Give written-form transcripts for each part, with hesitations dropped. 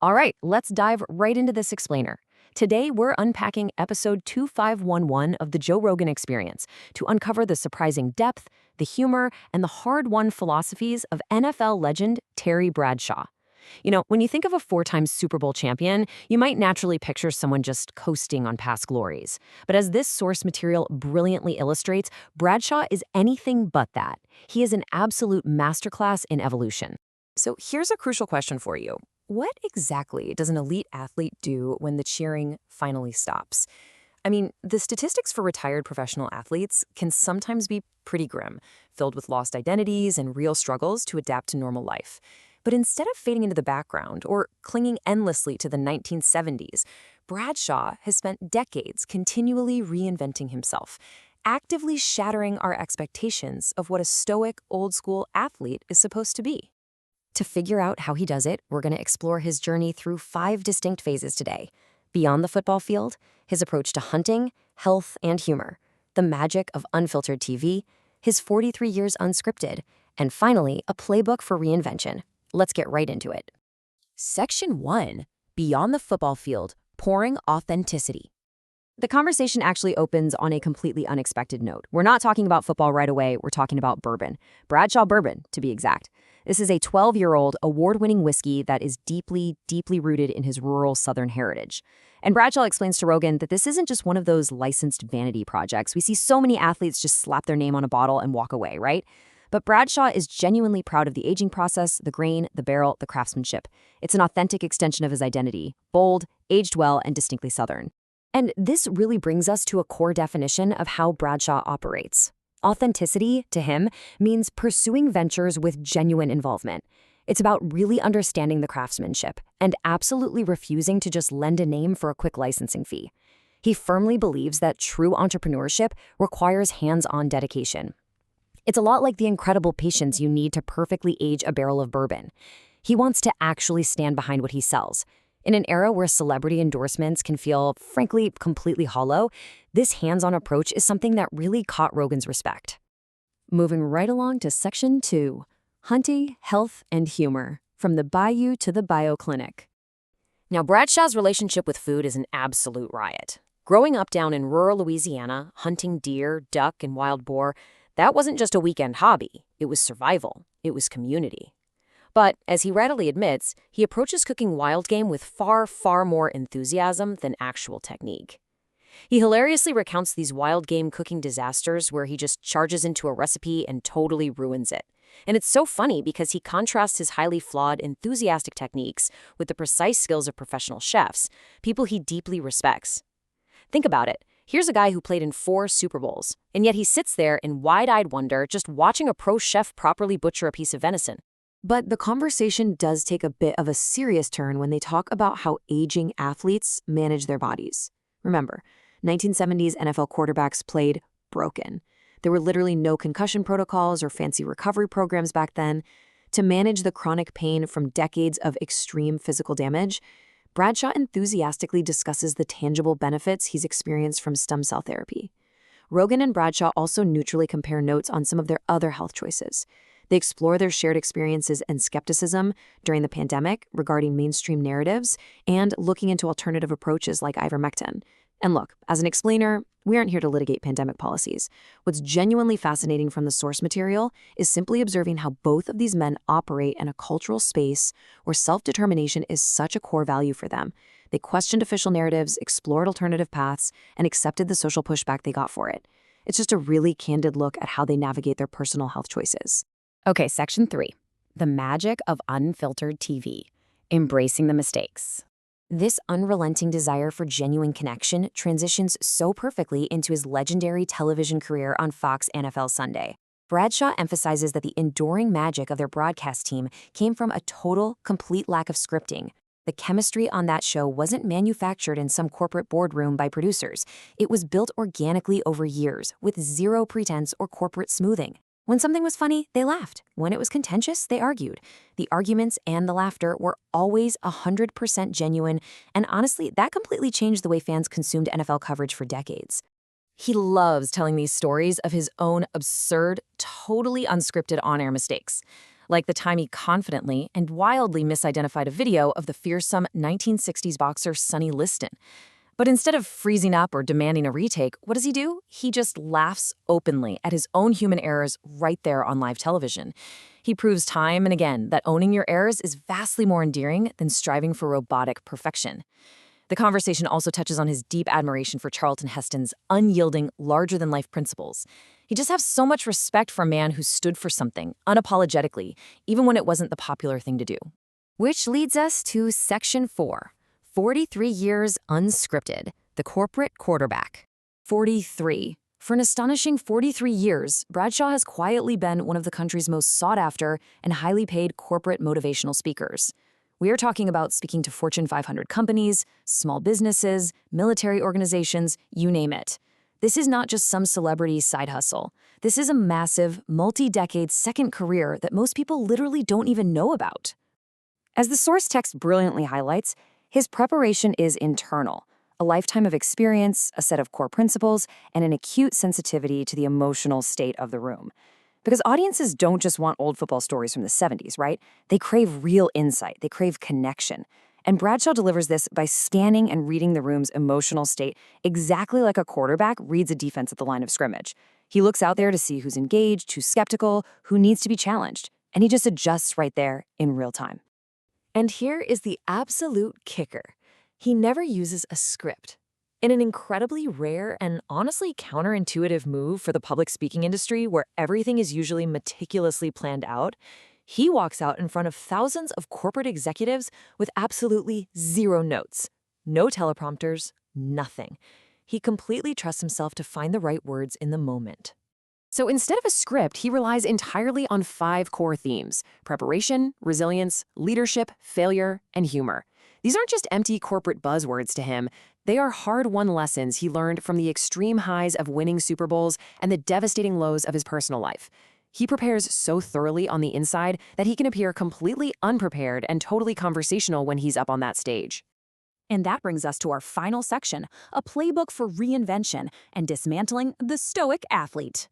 All right, let's dive right into this explainer. Today, we're unpacking episode 2511 of the Joe Rogan Experience to uncover the surprising depth, the humor, and the hard-won philosophies of NFL legend Terry Bradshaw. When you think of a four-time Super Bowl champion, you might naturally picture someone just coasting on past glories. But as this source material brilliantly illustrates, Bradshaw is anything but that. He is an absolute masterclass in evolution. So here's a crucial question for you. What exactly does an elite athlete do when the cheering finally stops? I mean, the statistics for retired professional athletes can sometimes be pretty grim, filled with lost identities and real struggles to adapt to normal life. But instead of fading into the background or clinging endlessly to the 1970s, Bradshaw has spent decades continually reinventing himself, actively shattering our expectations of what a stoic, old-school athlete is supposed to be. To figure out how he does it, we're going to explore his journey through 5 distinct phases today. Beyond the football field, his approach to hunting, health, and humor, the magic of unfiltered TV, his 43 years unscripted, and finally, a playbook for reinvention. Let's get right into it. Section 1. Beyond the football field, pouring authenticity. The conversation actually opens on a completely unexpected note. We're not talking about football right away, we're talking about bourbon. Bradshaw Bourbon, to be exact. This is a 12-year-old award-winning whiskey that is deeply, deeply rooted in his rural Southern heritage. And Bradshaw explains to Rogan that this isn't just one of those licensed vanity projects. We see so many athletes just slap their name on a bottle and walk away, right? But Bradshaw is genuinely proud of the aging process, the grain, the barrel, the craftsmanship. It's an authentic extension of his identity, bold, aged well, and distinctly Southern. And this really brings us to a core definition of how Bradshaw operates. Authenticity, to him, means pursuing ventures with genuine involvement. It's about really understanding the craftsmanship and absolutely refusing to just lend a name for a quick licensing fee. He firmly believes that true entrepreneurship requires hands-on dedication. It's a lot like the incredible patience you need to perfectly age a barrel of bourbon. He wants to actually stand behind what he sells. In an era where celebrity endorsements can feel, frankly, completely hollow, this hands-on approach is something that really caught Rogan's respect. Moving right along to Section 2, Hunting, Health, and Humor, from the Bayou to the Bioclinic. Now, Bradshaw's relationship with food is an absolute riot. Growing up down in rural Louisiana, hunting deer, duck, and wild boar, that wasn't just a weekend hobby. It was survival. It was community. But, as he readily admits, he approaches cooking wild game with far, far more enthusiasm than actual technique. He hilariously recounts these wild game cooking disasters where he just charges into a recipe and totally ruins it. And it's so funny because he contrasts his highly flawed, enthusiastic techniques with the precise skills of professional chefs, people he deeply respects. Think about it. Here's a guy who played in 4 Super Bowls, and yet he sits there in wide-eyed wonder just watching a pro chef properly butcher a piece of venison. But the conversation does take a bit of a serious turn when they talk about how aging athletes manage their bodies. Remember, 1970s NFL quarterbacks played broken. There were literally no concussion protocols or fancy recovery programs back then. To manage the chronic pain from decades of extreme physical damage, Bradshaw enthusiastically discusses the tangible benefits he's experienced from stem cell therapy. Rogan and Bradshaw also neutrally compare notes on some of their other health choices. They explore their shared experiences and skepticism during the pandemic regarding mainstream narratives and looking into alternative approaches like ivermectin. And look, as an explainer, we aren't here to litigate pandemic policies. What's genuinely fascinating from the source material is simply observing how both of these men operate in a cultural space where self-determination is such a core value for them. They questioned official narratives, explored alternative paths, and accepted the social pushback they got for it. It's just a really candid look at how they navigate their personal health choices. Okay, Section 3. The magic of unfiltered TV. Embracing the mistakes. This unrelenting desire for genuine connection transitions so perfectly into his legendary television career on Fox NFL Sunday. Bradshaw emphasizes that the enduring magic of their broadcast team came from a total, complete lack of scripting. The chemistry on that show wasn't manufactured in some corporate boardroom by producers. It was built organically over years, with zero pretense or corporate smoothing. When something was funny, they laughed. When it was contentious, they argued. The arguments and the laughter were always 100% genuine, and honestly, that completely changed the way fans consumed NFL coverage for decades. He loves telling these stories of his own absurd, totally unscripted on-air mistakes. like the time he confidently and wildly misidentified a video of the fearsome 1960s boxer Sonny Liston. But instead of freezing up or demanding a retake, what does he do? He just laughs openly at his own human errors right there on live television. He proves time and again that owning your errors is vastly more endearing than striving for robotic perfection. The conversation also touches on his deep admiration for Charlton Heston's unyielding, larger-than-life principles. He just has so much respect for a man who stood for something, unapologetically, even when it wasn't the popular thing to do. Which leads us to Section 4, 43 Years Unscripted, the Corporate Quarterback. 43. For an astonishing 43 years, Bradshaw has quietly been one of the country's most sought-after and highly paid corporate motivational speakers. We are talking about speaking to Fortune 500 companies, small businesses, military organizations, you name it. This is not just some celebrity side hustle. This is a massive, multi-decade second career that most people literally don't even know about. As the source text brilliantly highlights, his preparation is internal, a lifetime of experience, a set of core principles, and an acute sensitivity to the emotional state of the room. Because audiences don't just want old football stories from the 70s, right? They crave real insight. They crave connection. And Bradshaw delivers this by scanning and reading the room's emotional state exactly like a quarterback reads a defense at the line of scrimmage. He looks out there to see who's engaged, who's skeptical, who needs to be challenged. And he just adjusts right there in real time. And here is the absolute kicker. He never uses a script. In an incredibly rare and honestly counterintuitive move for the public speaking industry where everything is usually meticulously planned out, he walks out in front of thousands of corporate executives with absolutely zero notes. No teleprompters, nothing. He completely trusts himself to find the right words in the moment. So instead of a script, he relies entirely on 5 core themes: preparation, resilience, leadership, failure, and humor. These aren't just empty corporate buzzwords to him. They are hard-won lessons he learned from the extreme highs of winning Super Bowls and the devastating lows of his personal life. He prepares so thoroughly on the inside that he can appear completely unprepared and totally conversational when he's up on that stage. And that brings us to our final section, a playbook for reinvention and dismantling the stoic athlete.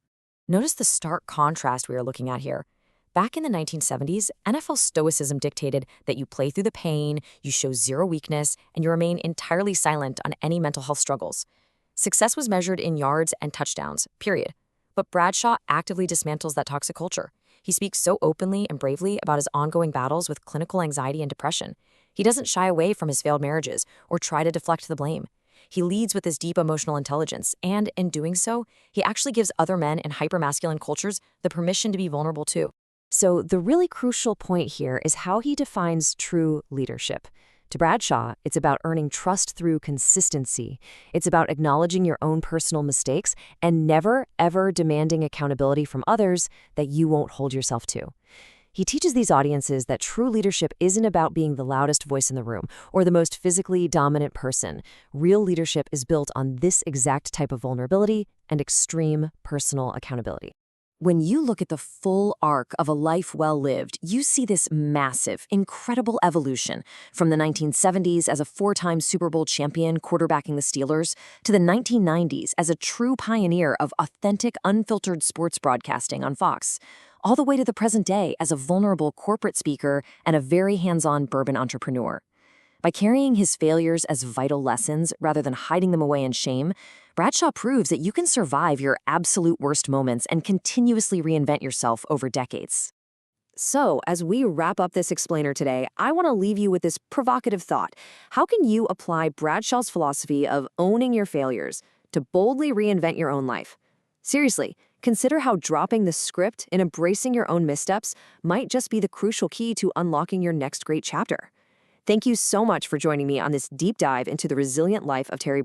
Notice the stark contrast we are looking at here. Back in the 1970s, NFL stoicism dictated that you play through the pain, you show zero weakness, and you remain entirely silent on any mental health struggles. Success was measured in yards and touchdowns, period. But Bradshaw actively dismantles that toxic culture. He speaks so openly and bravely about his ongoing battles with clinical anxiety and depression. He doesn't shy away from his failed marriages or try to deflect the blame. He leads with his deep emotional intelligence, and in doing so, he actually gives other men in hypermasculine cultures the permission to be vulnerable too. So the really crucial point here is how he defines true leadership. To Bradshaw, it's about earning trust through consistency. It's about acknowledging your own personal mistakes and never, ever demanding accountability from others that you won't hold yourself to. He teaches these audiences that true leadership isn't about being the loudest voice in the room or the most physically dominant person. Real leadership is built on this exact type of vulnerability and extreme personal accountability. When you look at the full arc of a life well lived, you see this massive, incredible evolution from the 1970s as a 4-time Super Bowl champion quarterbacking the Steelers to the 1990s as a true pioneer of authentic, unfiltered sports broadcasting on Fox, all the way to the present day as a vulnerable corporate speaker and a very hands-on bourbon entrepreneur. By carrying his failures as vital lessons rather than hiding them away in shame, Bradshaw proves that you can survive your absolute worst moments and continuously reinvent yourself over decades. So, as we wrap up this explainer today, I want to leave you with this provocative thought. How can you apply Bradshaw's philosophy of owning your failures to boldly reinvent your own life? Seriously, consider how dropping the script and embracing your own missteps might just be the crucial key to unlocking your next great chapter. Thank you so much for joining me on this deep dive into the resilient life of Terry